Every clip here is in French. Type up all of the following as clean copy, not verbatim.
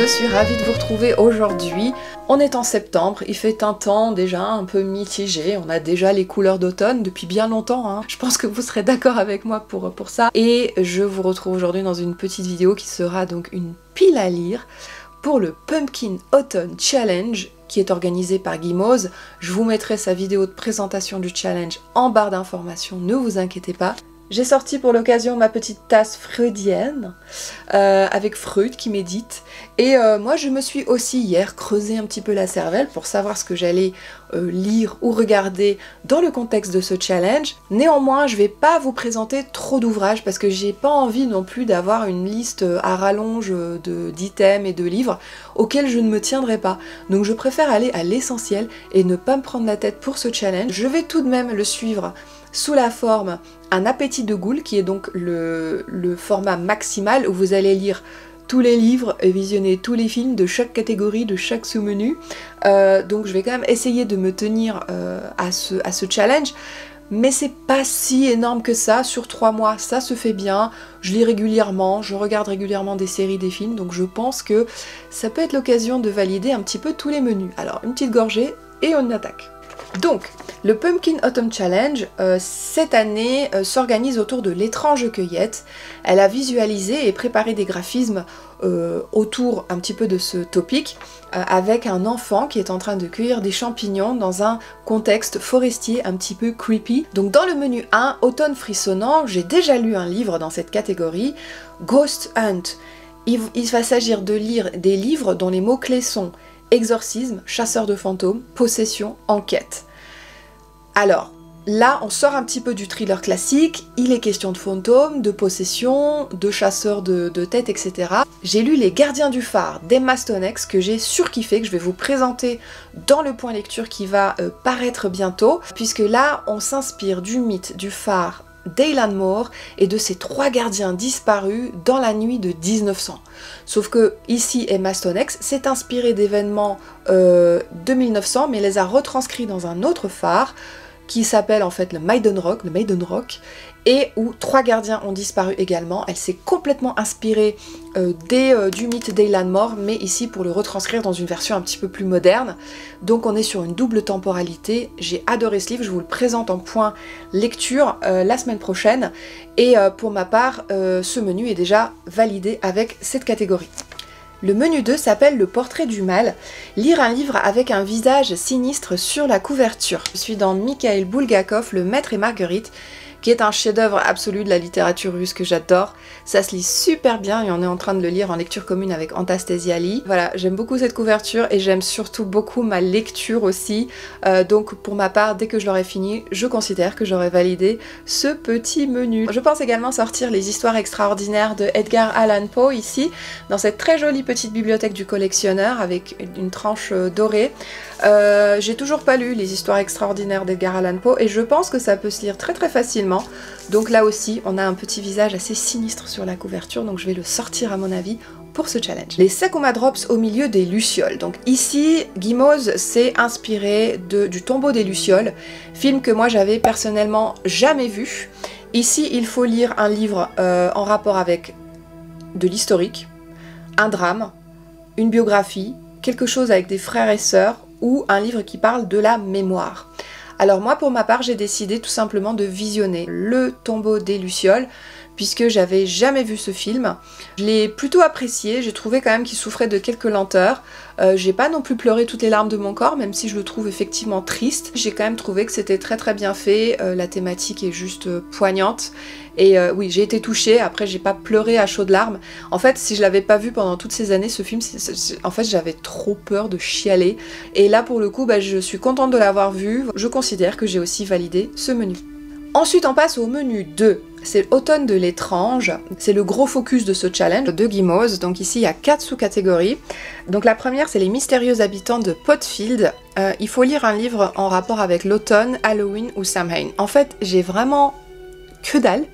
je suis ravie de vous retrouver aujourd'hui. On est en septembre, il fait un temps déjà un peu mitigé, on a déjà les couleurs d'automne depuis bien longtemps, hein. Je pense que vous serez d'accord avec moi pour ça. Et je vous retrouve aujourd'hui dans une petite vidéo qui sera donc une pile à lire pour le Pumpkin Autumn Challenge qui est organisé par Gimoz. Je vous mettrai sa vidéo de présentation du challenge en barre d'informations, ne vous inquiétez pas. J'ai sorti pour l'occasion ma petite tasse freudienne avec Freud qui médite, et moi je me suis aussi hier creusé un petit peu la cervelle pour savoir ce que j'allais lire ou regarder dans le contexte de ce challenge. Néanmoins je vais pas vous présenter trop d'ouvrages parce que j'ai pas envie non plus d'avoir une liste à rallonge d'items et de livres auxquels je ne me tiendrai pas, donc je préfère aller à l'essentiel et ne pas me prendre la tête pour ce challenge. Je vais tout de même le suivre sous la forme Un appétit de goule, qui est donc le format maximal où vous allez lire tous les livres et visionner tous les films de chaque catégorie, de chaque sous-menu. Donc je vais quand même essayer de me tenir à ce challenge, mais c'est pas si énorme que ça. Sur 3 mois, ça se fait bien. Je lis régulièrement, je regarde régulièrement des séries, des films, donc je pense que ça peut être l'occasion de valider un petit peu tous les menus. Alors une petite gorgée et on attaque. Donc, le Pumpkin Autumn Challenge, cette année, s'organise autour de l'étrange cueillette. Elle a visualisé et préparé des graphismes autour un petit peu de ce topic, avec un enfant qui est en train de cueillir des champignons dans un contexte forestier un petit peu creepy. Donc dans le menu 1, Automne frissonnant, j'ai déjà lu un livre dans cette catégorie, Ghost Hunt. Il va s'agir de lire des livres dont les mots-clés sont exorcisme, chasseur de fantômes, possession, enquête. Alors, là, on sort un petit peu du thriller classique, il est question de fantômes, de possession, de chasseurs de têtes, etc. J'ai lu Les Gardiens du phare d'Emma Stonex, que j'ai surkiffé, que je vais vous présenter dans le point lecture qui va paraître bientôt, puisque là, on s'inspire du mythe du phare d'Eilean Mor et de ses 3 gardiens disparus dans la nuit de 1900. Sauf que ici Emma Stonex s'est inspirée d'événements de 1900 mais les a retranscrits dans un autre phare qui s'appelle en fait le Maiden Rock, et où 3 gardiens ont disparu également. Elle s'est complètement inspirée du mythe d'Eilean Mor, mais ici pour le retranscrire dans une version un petit peu plus moderne. Donc on est sur une double temporalité. J'ai adoré ce livre, je vous le présente en point lecture la semaine prochaine, et pour ma part, ce menu est déjà validé avec cette catégorie. Le menu 2 s'appelle Le portrait du mal, lire un livre avec un visage sinistre sur la couverture. Je suis dans Mikhail Bulgakov, Le Maître et Marguerite, qui est un chef-d'œuvre absolu de la littérature russe que j'adore. Ça se lit super bien et on est en train de le lire en lecture commune avec Anastasia Lee. Voilà, j'aime beaucoup cette couverture et j'aime surtout beaucoup ma lecture aussi. Donc pour ma part, dès que je l'aurai fini, je considère que j'aurai validé ce petit menu. Je pense également sortir Les Histoires extraordinaires de Edgar Allan Poe ici, dans cette très jolie petite bibliothèque du collectionneur avec une tranche dorée. J'ai toujours pas lu Les Histoires extraordinaires d'Edgar Allan Poe et je pense que ça peut se lire très très facilement. Donc là aussi, on a un petit visage assez sinistre sur la couverture, donc je vais le sortir à mon avis pour ce challenge. Les Sakuma Drops au milieu des Lucioles. Donc ici, Gimoz s'est inspiré du Tombeau des Lucioles, film que moi j'avais personnellement jamais vu. Ici, il faut lire un livre en rapport avec de l'historique, un drame, une biographie, quelque chose avec des frères et sœurs, ou un livre qui parle de la mémoire. Alors moi pour ma part j'ai décidé tout simplement de visionner Le Tombeau des Lucioles puisque j'avais jamais vu ce film. Je l'ai plutôt apprécié, j'ai trouvé quand même qu'il souffrait de quelques lenteurs. J'ai pas non plus pleuré toutes les larmes de mon corps, même si je le trouve effectivement triste. J'ai quand même trouvé que c'était très très bien fait, la thématique est juste poignante. Et oui, j'ai été touchée, après j'ai pas pleuré à chaudes larmes. En fait, si je l'avais pas vu pendant toutes ces années, ce film, en fait j'avais trop peur de chialer. Et là pour le coup, je suis contente de l'avoir vu. Je considère que j'ai aussi validé ce menu. Ensuite on passe au menu 2, c'est Automne de l'étrange, c'est le gros focus de ce challenge de Gimoz, donc ici il y a 4 sous-catégories. Donc la première c'est Les mystérieux habitants de Potfield, il faut lire un livre en rapport avec l'automne, Halloween ou Samhain. En fait j'ai vraiment que dalle.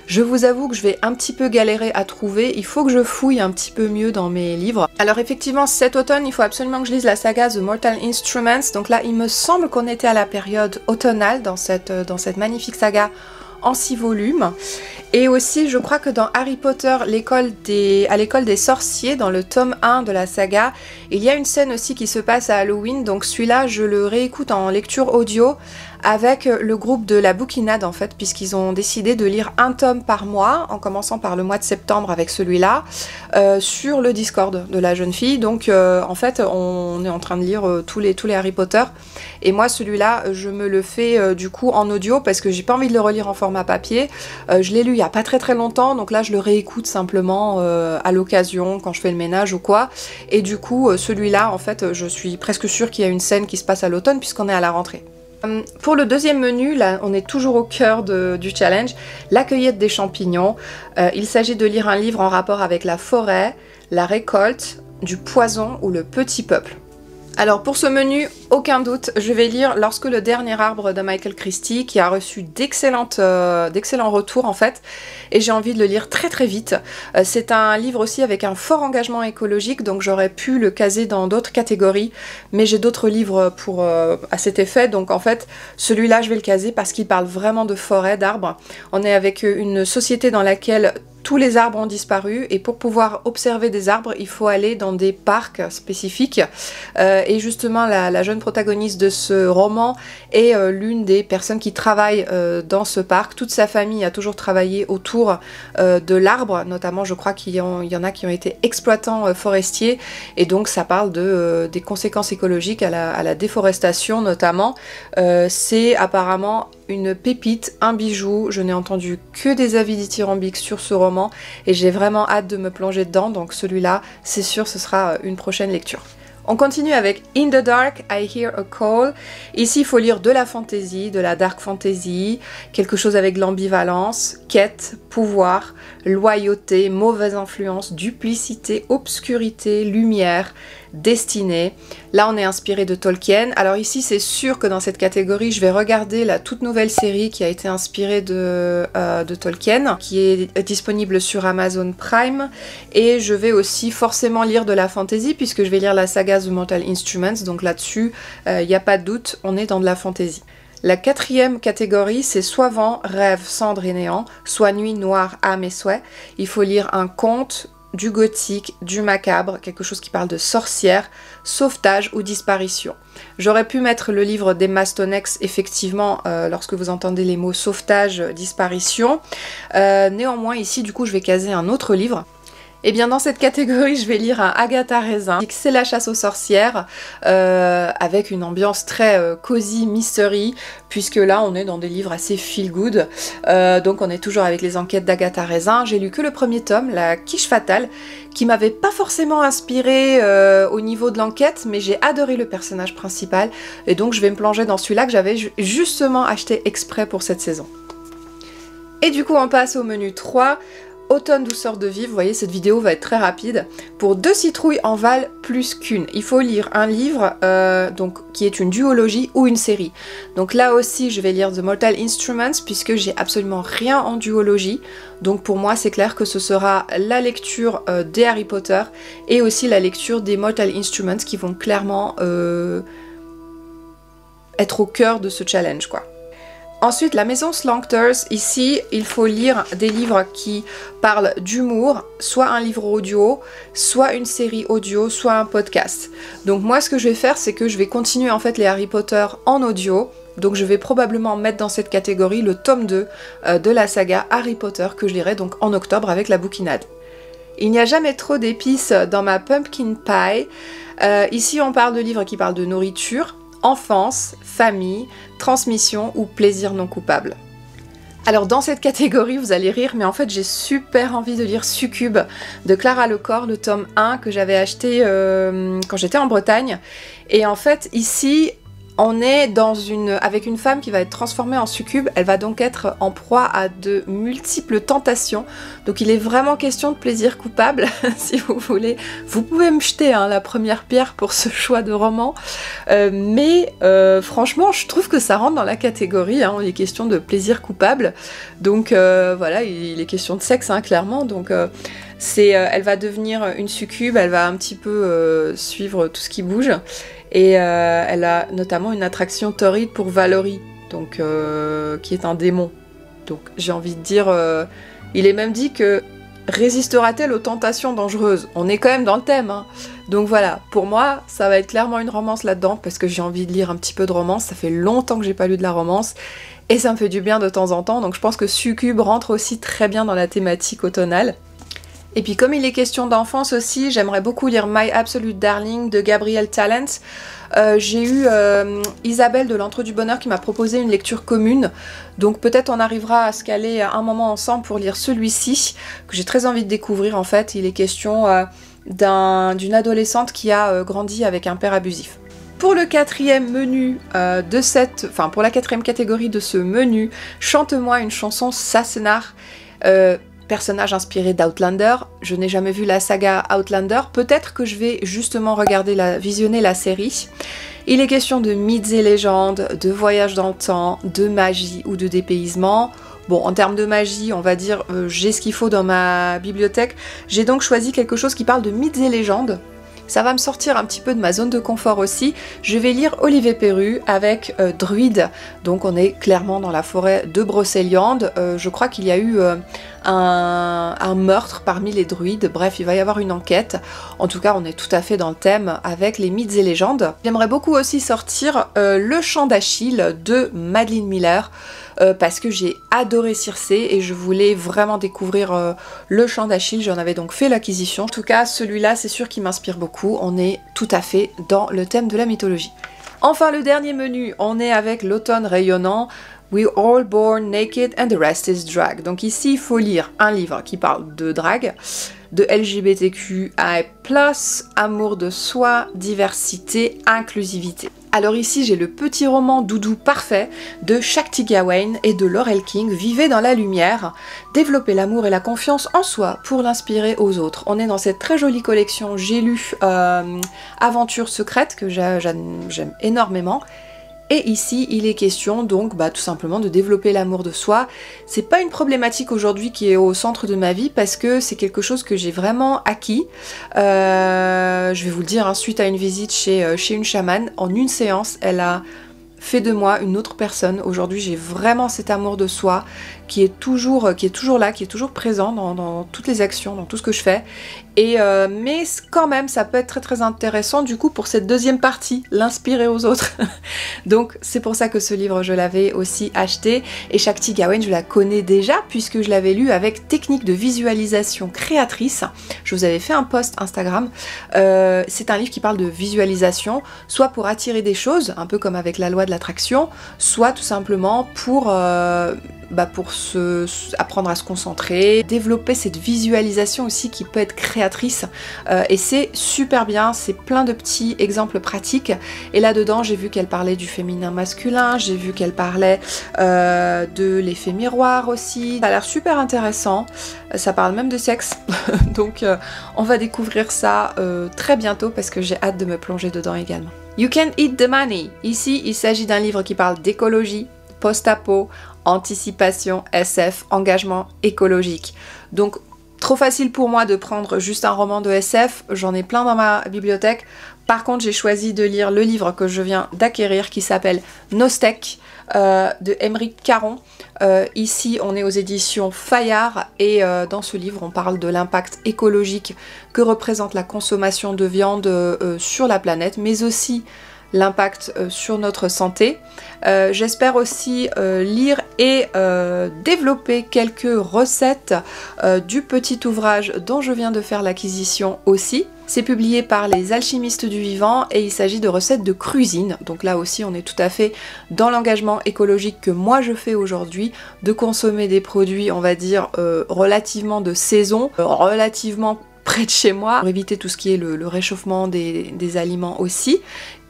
Je vous avoue que je vais un petit peu galérer à trouver, il faut que je fouille un petit peu mieux dans mes livres. Alors effectivement cet automne il faut absolument que je lise la saga The Mortal Instruments, donc là il me semble qu'on était à la période automnale dans cette magnifique saga en 6 volumes. Et aussi, je crois que dans Harry Potter, à l'école des sorciers, dans le tome 1 de la saga, il y a une scène aussi qui se passe à Halloween. Donc celui-là, je le réécoute en lecture audio avec le groupe de la Bouquinade en fait, puisqu'ils ont décidé de lire un tome par mois, en commençant par le mois de septembre avec celui-là, sur le Discord de la jeune fille. Donc en fait, on est en train de lire tous les Harry Potter. Et moi, celui-là, je me le fais du coup en audio parce que j'ai pas envie de le relire en format papier. Je l'ai lu il y a pas très longtemps, donc là je le réécoute simplement à l'occasion quand je fais le ménage ou quoi. Et du coup, celui-là, en fait, je suis presque sûre qu'il y a une scène qui se passe à l'automne puisqu'on est à la rentrée. Pour le deuxième menu, là on est toujours au cœur du challenge, la cueillette des champignons. Il s'agit de lire un livre en rapport avec la forêt, la récolte, du poison ou le petit peuple. Alors pour ce menu, aucun doute, je vais lire Lorsque le dernier arbre de Michael Christie, qui a reçu d'excellents retours en fait, et j'ai envie de le lire très vite. C'est un livre aussi avec un fort engagement écologique, donc j'aurais pu le caser dans d'autres catégories, mais j'ai d'autres livres à cet effet, donc en fait celui-là je vais le caser parce qu'il parle vraiment de forêt, d'arbres. On est avec une société dans laquelle tous les arbres ont disparu et pour pouvoir observer des arbres, il faut aller dans des parcs spécifiques. Et justement, la jeune protagoniste de ce roman est l'une des personnes qui travaillent dans ce parc. Toute sa famille a toujours travaillé autour de l'arbre, notamment je crois qu'il y en a qui ont été exploitants forestiers. Et donc ça parle des conséquences écologiques à la déforestation notamment. C'est apparemment une pépite, un bijou. Je n'ai entendu que des avis dithyrambiques sur ce roman et j'ai vraiment hâte de me plonger dedans, donc celui-là, c'est sûr, ce sera une prochaine lecture. On continue avec In the Dark, I Hear a Call. Ici, il faut lire de la fantasy, de la dark fantasy, quelque chose avec l'ambivalence, quête, pouvoir, loyauté, mauvaise influence, duplicité, obscurité, lumière, destinée. Là, on est inspiré de Tolkien. Alors ici, c'est sûr que dans cette catégorie, je vais regarder la toute nouvelle série qui a été inspirée de Tolkien, qui est disponible sur Amazon Prime. Et je vais aussi forcément lire de la fantasy, puisque je vais lire la saga The Mortal Instruments. Donc là-dessus, il n'y a pas de doute, on est dans de la fantasy. La quatrième catégorie, c'est soit vent, rêve, cendre et néant, soit nuit, noire, âme et souhait. Il faut lire un conte, du gothique, du macabre, quelque chose qui parle de sorcière, sauvetage ou disparition. J'aurais pu mettre le livre d'Emma Stonex, effectivement, lorsque vous entendez les mots sauvetage, disparition. Néanmoins, ici, du coup, je vais caser un autre livre. Et bien dans cette catégorie, je vais lire un Agatha Raisin. C'est la chasse aux sorcières, avec une ambiance très cosy, mystery, puisque là on est dans des livres assez feel good. Donc on est toujours avec les enquêtes d'Agatha Raisin. J'ai lu que le premier tome, La Quiche Fatale, qui m'avait pas forcément inspiré au niveau de l'enquête, mais j'ai adoré le personnage principal, et donc je vais me plonger dans celui-là que j'avais justement acheté exprès pour cette saison. Et du coup on passe au menu 3. Automne douceur de vivre, vous voyez cette vidéo va être très rapide. Pour 2 citrouilles en valent plus qu'une. Il faut lire un livre donc, qui est une duologie ou une série. Donc là aussi je vais lire The Mortal Instruments puisque j'ai absolument rien en duologie. Donc pour moi c'est clair que ce sera la lecture des Harry Potter et aussi la lecture des Mortal Instruments qui vont clairement être au cœur de ce challenge quoi. Ensuite, la maison Slancters, ici, il faut lire des livres qui parlent d'humour, soit un livre audio, soit une série audio, soit un podcast. Donc moi, ce que je vais faire, c'est que je vais continuer en fait les Harry Potter en audio. Donc je vais probablement mettre dans cette catégorie le tome 2 de la saga Harry Potter que je lirai donc en octobre avec la Bouquinade. Il n'y a jamais trop d'épices dans ma pumpkin pie. Ici, on parle de livres qui parlent de nourriture, enfance, famille, transmission ou plaisir non coupable. Alors dans cette catégorie, vous allez rire, mais en fait j'ai super envie de lire Succube de Clara Lecor, le tome 1 que j'avais acheté quand j'étais en Bretagne. Et en fait ici, on est avec une femme qui va être transformée en succube. Elle va donc être en proie à de multiples tentations. Donc il est vraiment question de plaisir coupable, si vous voulez. Vous pouvez me jeter la première pierre pour ce choix de roman. Mais franchement, je trouve que ça rentre dans la catégorie. Il est question de plaisir coupable. Donc voilà, il est question de sexe, clairement. Donc elle va devenir une succube, elle va un petit peu suivre tout ce qui bouge. Et elle a notamment une attraction torride pour Valory, donc qui est un démon Donc j'ai envie de dire, il est même dit que résistera-t-elle aux tentations dangereuses? On est quand même dans le thème, hein. Donc voilà, pour moi, ça va être clairement une romance là-dedans, parce que j'ai envie de lire un petit peu de romance, ça fait longtemps que j'ai pas lu de la romance, et ça me fait du bien de temps en temps, donc je pense que Succube rentre aussi très bien dans la thématique automnale. Et puis comme il est question d'enfance aussi, j'aimerais beaucoup lire My Absolute Darling de Gabrielle Talent. J'ai eu Isabelle de l'Entre du Bonheur qui m'a proposé une lecture commune, donc peut-être on arrivera à se caler un moment ensemble pour lire celui-ci, que j'ai très envie de découvrir en fait. Il est question d'une adolescente qui a grandi avec un père abusif. Pour le quatrième menu pour la quatrième catégorie de ce menu, chante-moi une chanson Sassenach. Personnage inspiré d'Outlander. Je n'ai jamais vu la saga Outlander, peut-être que je vais justement visionner la série. Il est question de mythes et légendes, de voyages dans le temps, de magie ou de dépaysement. Bon, en termes de magie, on va dire, j'ai ce qu'il faut dans ma bibliothèque. J'ai donc choisi quelque chose qui parle de mythes et légendes. Ça va me sortir un petit peu de ma zone de confort aussi. Je vais lire Olivier Perru avec Druide. Donc on est clairement dans la forêt de Brocéliande. Je crois qu'il y a eu un meurtre parmi les druides. Bref, il va y avoir une enquête. En tout cas, on est tout à fait dans le thème avec les mythes et légendes. J'aimerais beaucoup aussi sortir Le Chant d'Achille de Madeline Miller. Parce que j'ai adoré Circé et je voulais vraiment découvrir Le Chant d'Achille, j'en avais donc fait l'acquisition. En tout cas, celui-là, c'est sûr qu'il m'inspire beaucoup, on est tout à fait dans le thème de la mythologie. Enfin, le dernier menu, on est avec L'Automne rayonnant, We're all born naked and the rest is drag. Donc ici, il faut lire un livre qui parle de drague, de LGBTQI+, amour de soi, diversité, inclusivité. Alors ici, j'ai le petit roman doudou parfait de Shakti Gawain et de Laurel King, Vivez dans la lumière, développer l'amour et la confiance en soi pour l'inspirer aux autres. On est dans cette très jolie collection, j'ai lu Aventure secrète, que j'aime énormément. Et ici, il est question donc tout simplement de développer l'amour de soi. C'est pas une problématique aujourd'hui qui est au centre de ma vie parce que c'est quelque chose que j'ai vraiment acquis. Je vais vous le dire, hein, suite à une visite chez une chamane, en une séance, elle a fait de moi une autre personne. Aujourd'hui, j'ai vraiment cet amour de soi qui est toujours là, qui est toujours présent dans toutes les actions, dans tout ce que je fais. Mais quand même, ça peut être très très intéressant du coup pour cette deuxième partie, l'inspirer aux autres. Donc c'est pour ça que ce livre, je l'avais aussi acheté. Et Shakti Gawain, je la connais déjà puisque je l'avais lu avec Technique de visualisation créatrice. Je vous avais fait un post Instagram. C'est un livre qui parle de visualisation, soit pour attirer des choses, un peu comme avec la loi de l'attraction, soit tout simplement pour apprendre à se concentrer, développer cette visualisation aussi qui peut être créatrice et c'est super bien, c'est plein de petits exemples pratiques et là-dedans j'ai vu qu'elle parlait du féminin masculin, j'ai vu qu'elle parlait de l'effet miroir aussi, ça a l'air super intéressant, ça parle même de sexe donc on va découvrir ça très bientôt parce que j'ai hâte de me plonger dedans également. You Can Eat the Money, ici il s'agit d'un livre qui parle d'écologie, post-apo, anticipation, SF, engagement écologique. Donc trop facile pour moi de prendre juste un roman de SF, j'en ai plein dans ma bibliothèque. Par contre, j'ai choisi de lire le livre que je viens d'acquérir qui s'appelle Nostek de Émeric Caron. Ici, on est aux éditions Fayard et dans ce livre, on parle de l'impact écologique que représente la consommation de viande sur la planète, mais aussi l'impact sur notre santé. J'espère aussi lire et développer quelques recettes du petit ouvrage dont je viens de faire l'acquisition aussi. C'est publié par les Alchimistes du Vivant et il s'agit de recettes de cuisine. Donc là aussi on est tout à fait dans l'engagement écologique que moi je fais aujourd'hui, de consommer des produits on va dire relativement de saison, relativement près de chez moi, pour éviter tout ce qui est le réchauffement des aliments aussi,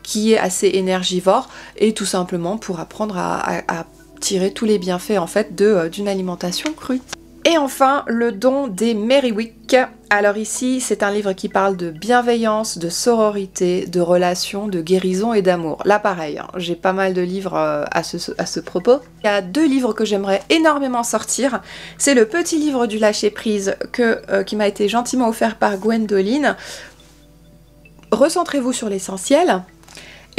qui est assez énergivore et tout simplement pour apprendre à tirer tous les bienfaits en fait d'une alimentation crue. Et enfin, le don des Merrywick. Alors ici, c'est un livre qui parle de bienveillance, de sororité, de relations, de guérison et d'amour. Là pareil, hein, j'ai pas mal de livres à ce propos. Il y a deux livres que j'aimerais énormément sortir. C'est le petit livre du lâcher prise qui m'a été gentiment offert par Gwendoline. Recentrez-vous sur l'essentiel.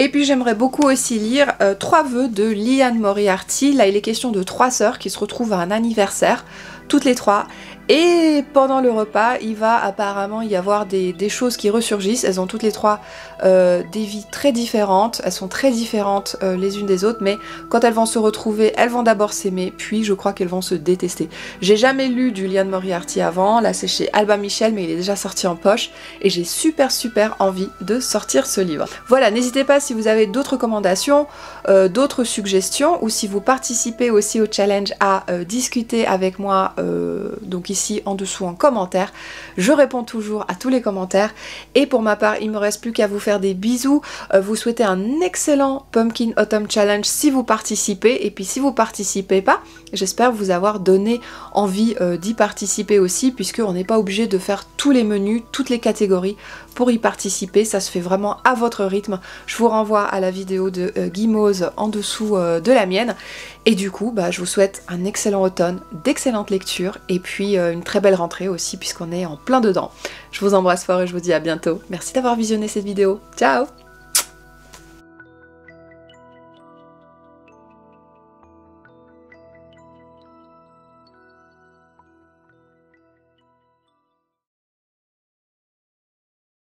Et puis j'aimerais beaucoup aussi lire 3 vœux de Liane Moriarty. Là il est question de 3 sœurs qui se retrouvent à un anniversaire, toutes les 3. Et pendant le repas, il va apparemment y avoir des choses qui ressurgissent. Elles ont toutes les 3 des vies très différentes. Elles sont très différentes les unes des autres, mais quand elles vont se retrouver, elles vont d'abord s'aimer, puis je crois qu'elles vont se détester. J'ai jamais lu du Liane Moriarty avant. Là c'est chez Albin Michel, mais il est déjà sorti en poche. Et j'ai super envie de sortir ce livre. Voilà, n'hésitez pas si vous avez d'autres recommandations, d'autres suggestions, ou si vous participez aussi au challenge à discuter avec moi, donc ici en dessous en commentaire. Je réponds toujours à tous les commentaires. Et pour ma part, il me reste plus qu'à vous faire des bisous, vous souhaiter un excellent Pumpkin Autumn Challenge si vous participez. Et puis si vous participez pas, j'espère vous avoir donné envie d'y participer aussi, puisqu'on n'est pas obligé de faire tous les menus, toutes les catégories pour y participer. Ça se fait vraiment à votre rythme. Je vous renvoie à la vidéo de Guimauze en dessous de la mienne. Et du coup, je vous souhaite un excellent automne, d'excellentes lectures et puis une très belle rentrée aussi puisqu'on est en plein dedans. Je vous embrasse fort et je vous dis à bientôt. Merci d'avoir visionné cette vidéo. Ciao!